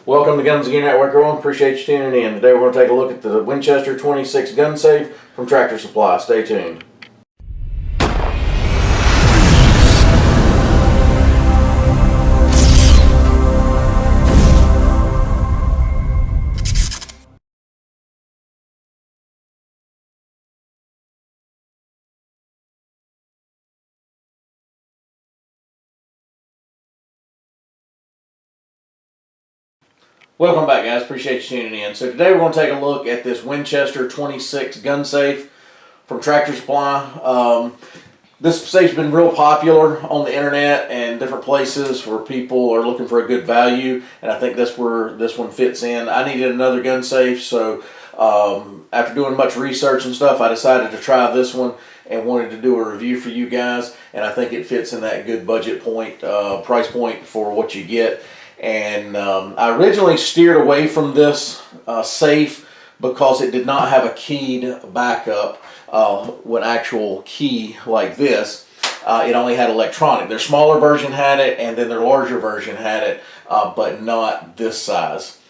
Welcome to Guns Gear Network, everyone. Appreciate you tuning in. Today we're going to take a look at the Winchester 26 gun safe from Tractor Supply. Stay tuned. Welcome back, guys. Appreciate you tuning in. So today we're going to take a look at this Winchester 26 gun safe from Tractor Supply. This safe's been real popular on the internet and different places where people are looking for a good value, and I think that's where this one fits in. I needed another gun safe, so after doing much research and stuff, I decided to try this one and wanted to do a review for you guys, and I think it fits in that good budget point, price point for what you get. And I originally steered away from this safe because it did not have a keyed backup, an actual key like this. It only had electronic. Their smaller version had it, and then their larger version had it, but not this size.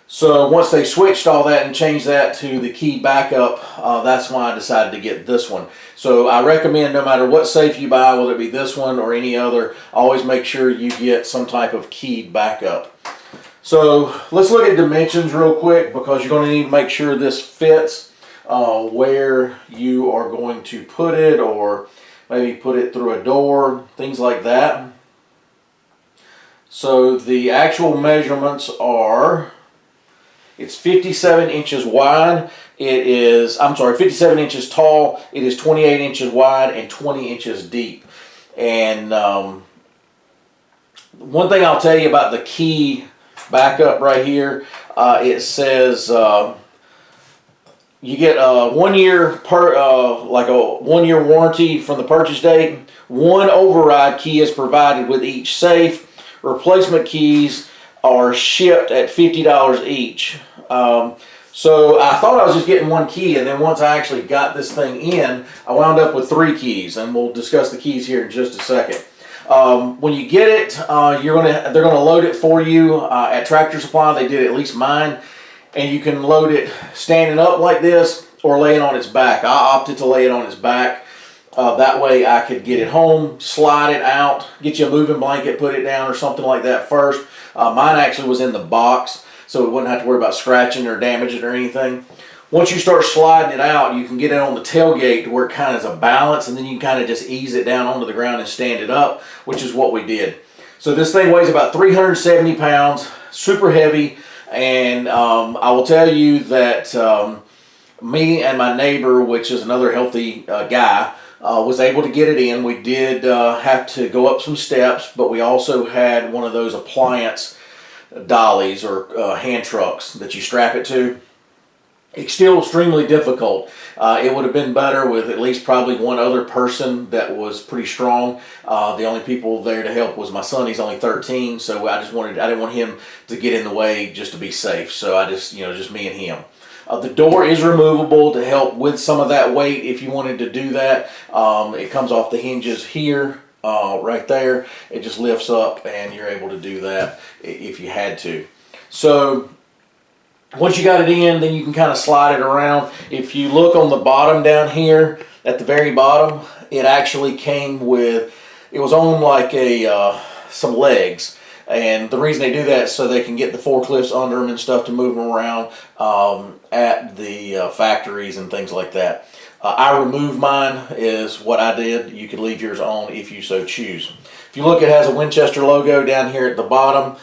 So once they switched all that and changed that to the key backup, that's why I decided to get this one. So I recommend no matter what safe you buy, whether it be this one or any other, always make sure you get some type of keyed backup. So let's look at dimensions real quick, because you're going to need to make sure this fits where you are going to put it, or maybe put it through a door, things like that. So the actual measurements are, it's 57 inches wide. It is, 57 inches tall. It is 28 inches wide and 20 inches deep. And one thing I'll tell you about the key backup right here, it says you get a 1 year like a 1 year warranty from the purchase date. One override key is provided with each safe. Replacement keys are shipped at $50 each. So I thought I was just getting one key, and then once I actually got this thing in, I wound up with 3 keys, and we'll discuss the keys here in just a second. When you get it, they're gonna load it for you at Tractor Supply. They did at least mine, and you can load it standing up like this or laying on its back. I opted to lay it on its back. That way I could get it home, slide it out, get you a moving blanket, put it down or something like that first. Mine actually was in the box, so we wouldn't have to worry about scratching or damaging or anything. Once you start sliding it out, you can get it on the tailgate to where it kind of is a balance, and then you can kind of just ease it down onto the ground and stand it up, which is what we did. So this thing weighs about 370 pounds, super heavy, and I will tell you that me and my neighbor, which is another healthy guy, was able to get it in. We did have to go up some steps, but we also had one of those appliance dollies or hand trucks that you strap it to. It's still extremely difficult. It would have been better with at least probably one other person that was pretty strong. The only people there to help was my son. He's only 13, so I didn't want him to get in the way just to be safe. So I just me and him. The door is removable to help with some of that weight if you wanted to do that. It comes off the hinges here, right there. It just lifts up, and you're able to do that if you had to. So once you got it in, then you can kind of slide it around. If you look on the bottom down here, at the very bottom, it actually came with, it was on like some legs. And the reason they do that is so they can get the forklifts under them and stuff to move them around at the factories and things like that. I removed mine is what I did. You could leave yours on if you so choose. If you look, it has a Winchester logo down here at the bottom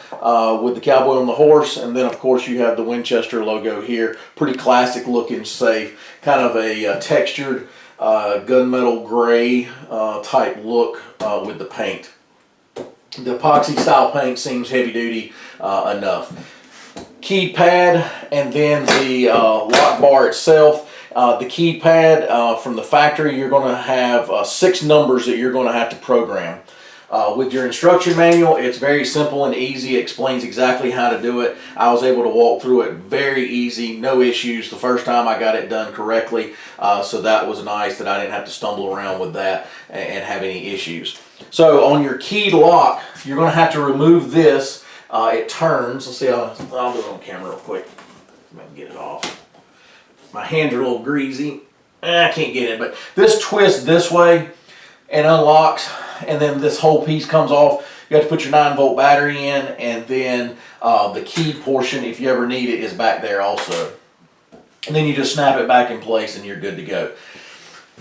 with the cowboy on the horse, and then of course you have the Winchester logo here. Pretty classic looking safe, kind of a textured gunmetal gray type look with the paint. The epoxy style paint seems heavy duty enough. Keypad, and then the lock bar itself. The keypad from the factory, you're going to have 6 numbers that you're going to have to program. With your instruction manual, it's very simple and easy. It explains exactly how to do it. I was able to walk through it very easy, no issues the first time I got it done correctly. So that was nice that I didn't have to stumble around with that and have any issues. So on your keyed lock, you're going to have to remove this It turns. Let's see. I'll do it on camera real quick. I can get it off. My hands are a little greasy. I can't get it, but this twists this way and unlocks, and then this whole piece comes off. You have to put your 9-volt battery in, and then the key portion, if you ever need it, is back there also. And then you just snap it back in place and you're good to go.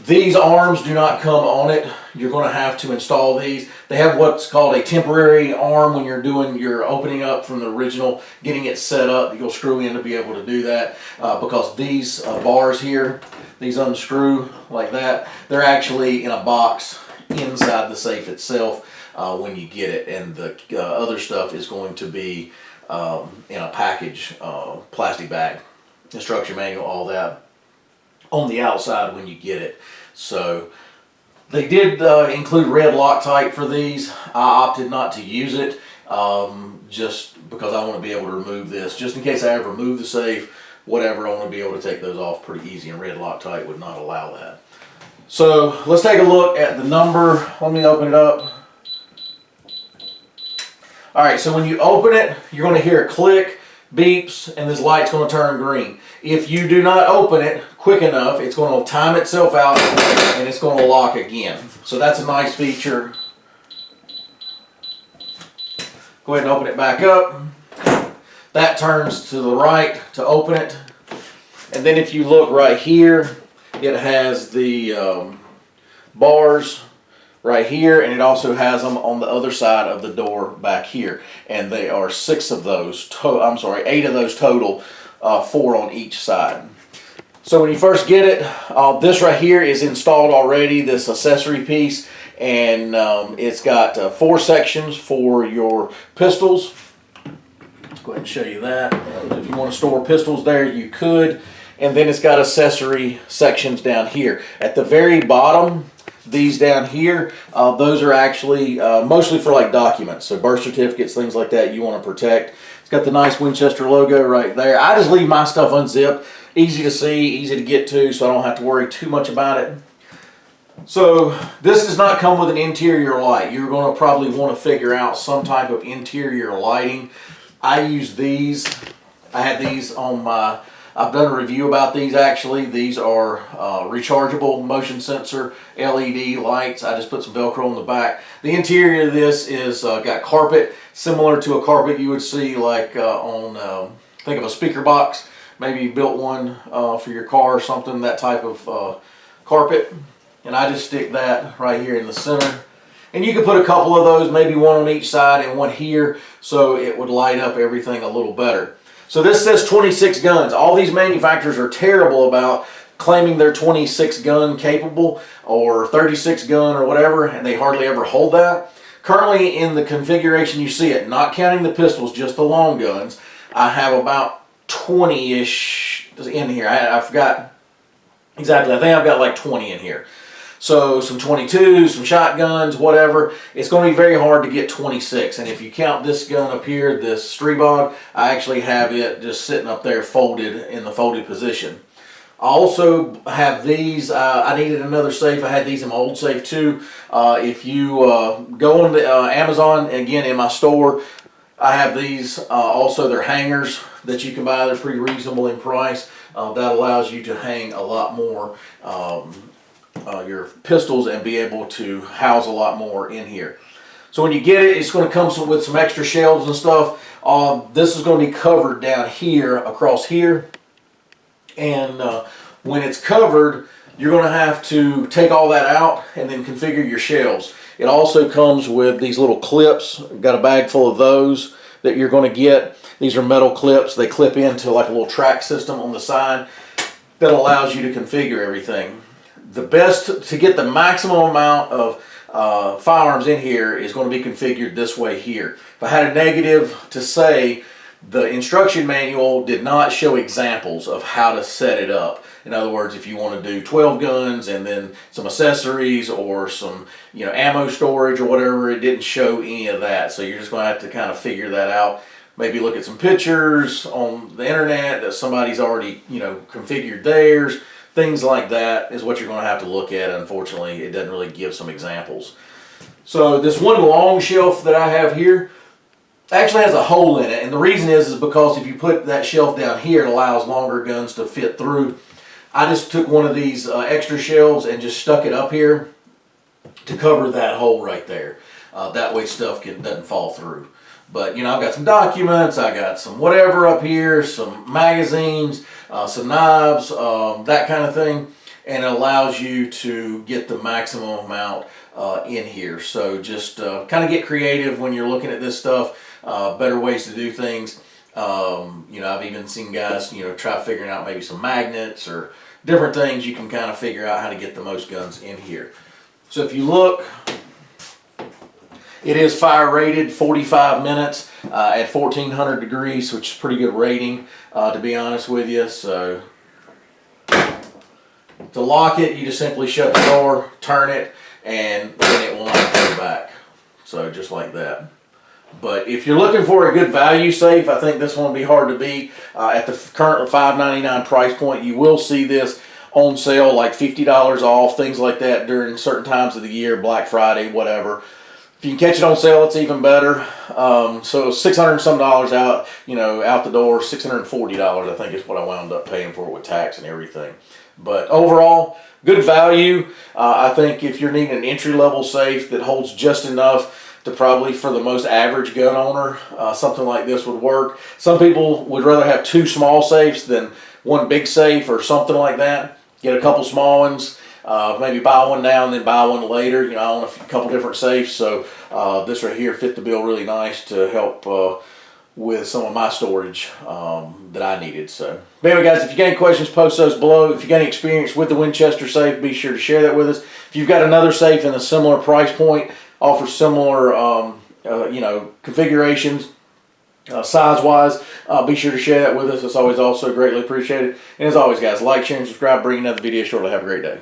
These arms do not come on it. You're going to have to install these. They have what's called a temporary arm when you're doing your opening up from the original, getting it set up. You'll screw in to be able to do that because these bars here, these unscrew like that. They're actually in a box inside the safe itself when you get it, and the other stuff is going to be in a package, plastic bag, instruction manual, all that on the outside when you get it. So they did include red Loctite for these. I opted not to use it just because I want to be able to remove this. Just in case I ever move the safe, whatever, I want to be able to take those off pretty easy, and red Loctite would not allow that. So let's take a look at the number. Let me open it up. All right, so when you open it, you're going to hear a click, beeps, and this light's going to turn green. If you do not open it quick enough, it's going to time itself out and it's going to lock again. So that's a nice feature. Go ahead and open it back up. That turns to the right to open it. And then if you look right here, it has the bars right here, and it also has them on the other side of the door back here. And they are 8 of those total, 4 on each side. So when you first get it, this right here is installed already, this accessory piece, and it's got 4 sections for your pistols. Let's go ahead and show you that. If you want to store pistols there, you could. And then it's got accessory sections down here. At the very bottom, these down here, those are actually mostly for like documents, so birth certificates, things like that you want to protect. It's got the nice Winchester logo right there. I just leave my stuff unzipped, easy to see, easy to get to, so I don't have to worry too much about it. So this does not come with an interior light. You're going to probably want to figure out some type of interior lighting. I use these. I had these on my, I've done a review about these actually. These are rechargeable motion sensor LED lights. I just put some Velcro on the back. The interior of this is got carpet, similar to a carpet you would see like on, think of a speaker box. Maybe you built one for your car or something, that type of carpet. And I just stick that right here in the center. And you could put a couple of those, maybe one on each side and one here, so it would light up everything a little better. So this says 26 guns. All these manufacturers are terrible about claiming they're 26 gun capable or 36 gun or whatever, and they hardly ever hold that. Currently in the configuration you see it, not counting the pistols, just the long guns, I have about 20-ish in here. I forgot exactly. I think I've got like 20 in here. So some 22s, some shotguns, whatever. It's going to be very hard to get 26. And if you count this gun up here, this Stribog, I actually have it just sitting up there folded in the folded position. I also have these. I needed another safe. I had these in my old safe too. If you go on the Amazon, again in my store, I have these. Also, they're hangers that you can buy. They're pretty reasonable in price. That allows you to hang a lot more your pistols and be able to house a lot more in here. So when you get it, it's going to come with some extra shelves and stuff. This is going to be covered down here, across here. And when it's covered, you're going to have to take all that out and then configure your shelves. It also comes with these little clips. I've got a bag full of those that you're going to get. These are metal clips. They clip into like a little track system on the side that allows you to configure everything. The best to get the maximum amount of firearms in here is going to be configured this way here. If I had a negative to say, the instruction manual did not show examples of how to set it up. In other words, if you want to do 12 guns and then some accessories or some ammo storage or whatever, it didn't show any of that. So you're just going to have to kind of figure that out. Maybe look at some pictures on the internet that somebody's already configured theirs. Things like that is what you're going to have to look at. Unfortunately, it doesn't really give some examples. So this one long shelf that I have here, actually has a hole in it, and the reason is because if you put that shelf down here, it allows longer guns to fit through. I just took one of these extra shelves and just stuck it up here to cover that hole right there. That way stuff doesn't fall through. But you know, I've got some documents, I got some whatever up here, some magazines, some knives, that kind of thing, and it allows you to get the maximum amount in here. So just kind of get creative when you're looking at this stuff. Better ways to do things. You know, I've even seen guys, you know, try figuring out maybe some magnets or different things. You can kind of figure out how to get the most guns in here. So if you look, it is fire rated 45 minutes at 1400 degrees, which is pretty good rating, to be honest with you. So to lock it, you just simply shut the door, turn it, and then it will not go back. So just like that. But if you're looking for a good value safe, I think this one will be hard to beat. At the current $5.99 price point, you will see this on sale, like $50 off, things like that during certain times of the year, Black Friday, whatever. If you can catch it on sale, it's even better. So $600 and some out, you know, out the door. $640, I think, is what I wound up paying for it with tax and everything. But overall, good value. I think if you're needing an entry-level safe that holds just enough to probably, for the most average gun owner, something like this would work. Some people would rather have two small safes than one big safe or something like that. Get a couple small ones, maybe buy one now and then buy one later. You know, I own a couple different safes, so this right here fit the bill really nice to help with some of my storage that I needed. So, but anyway, guys, if you got any questions, post those below. If you got any experience with the Winchester safe, be sure to share that with us. If you've got another safe in a similar price point, offers similar, you know, configurations, size-wise, be sure to share that with us. It's always also greatly appreciated. And as always, guys, like, share, and subscribe. Bring another video shortly. Have a great day.